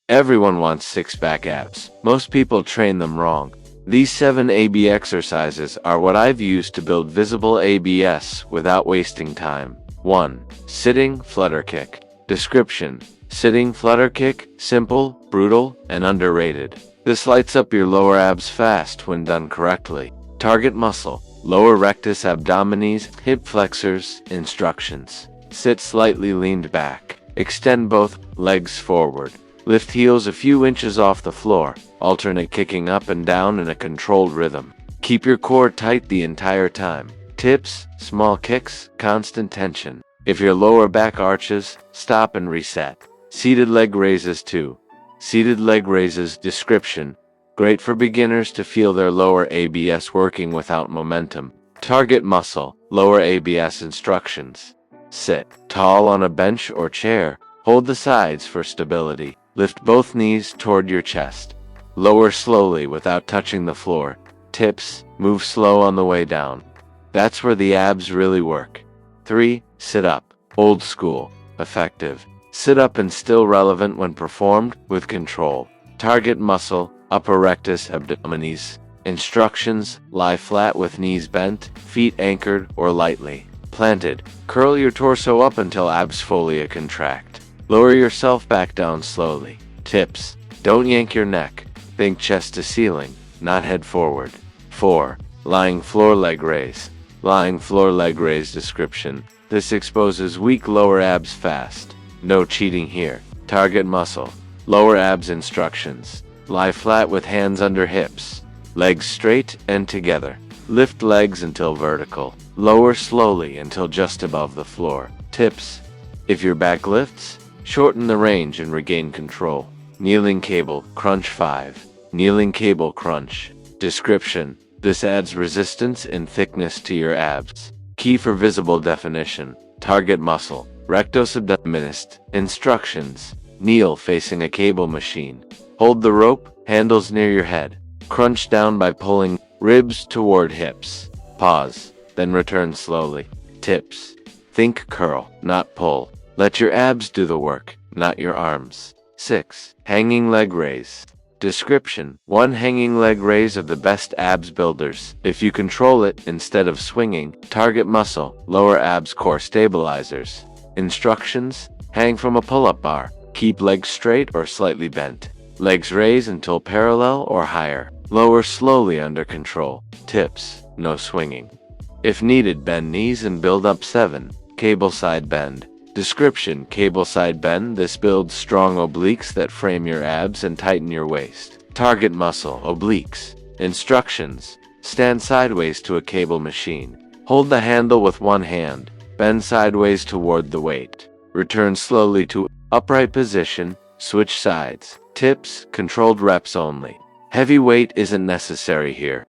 Everyone wants six-pack abs. Most people train them wrong. These 7 AB exercises are what I've used to build visible ABS without wasting time. 1. Sitting flutter kick. Description: sitting flutter kick, simple, brutal, and underrated. This lights up your lower abs fast when done correctly. Target muscle: lower rectus abdominis, hip flexors. Instructions: sit slightly leaned back. Extend both legs forward. Lift heels a few inches off the floor, alternate kicking up and down in a controlled rhythm. Keep your core tight the entire time. Tips: small kicks, constant tension. If your lower back arches, stop and reset. Seated leg raises 2. Seated leg raises. Description: great for beginners to feel their lower ABS working without momentum. Target muscle: lower ABS. Instructions: sit tall on a bench or chair. Hold the sides for stability. Lift both knees toward your chest. Lower slowly without touching the floor. Tips: move slow on the way down. That's where the abs really work. 3. Sit up. Old school, effective. Sit up and still relevant when performed with control. Target muscle: upper rectus abdominis. Instructions: lie flat with knees bent, feet anchored or lightly planted. Curl your torso up until abs fully contract. Lower yourself back down slowly. Tips: don't yank your neck. Think chest to ceiling, not head forward. 4. Lying floor leg raise. Lying floor leg raise. Description: this exposes weak lower abs fast. No cheating here. Target muscle: lower abs. Instructions: lie flat with hands under hips. Legs straight and together. Lift legs until vertical. Lower slowly until just above the floor. Tips: if your back lifts, shorten the range and regain control. Kneeling cable crunch. 5. Kneeling cable crunch. Description: this adds resistance and thickness to your abs. Key for visible definition. Target muscle: rectus abdominis. Instructions: kneel facing a cable machine. Hold the rope handles near your head. Crunch down by pulling ribs toward hips. Pause, then return slowly. Tips: think curl, not pull. Let your abs do the work, not your arms. 6. Hanging leg raise. Description: one hanging leg raise of the best abs builders. If you control it instead of swinging. Target muscle: lower abs core stabilizers. Instructions: hang from a pull-up bar. Keep legs straight or slightly bent. Legs raise until parallel or higher. Lower slowly under control. Tips: no swinging. If needed, bend knees and build up. 7. Cable side bend. Description: cable side bend. This builds strong obliques that frame your abs and tighten your waist. Target muscle: obliques. Instructions: stand sideways to a cable machine. Hold the handle with one hand. Bend sideways toward the weight. Return slowly to upright position. Switch sides. Tips: controlled reps only. Heavy weight isn't necessary here.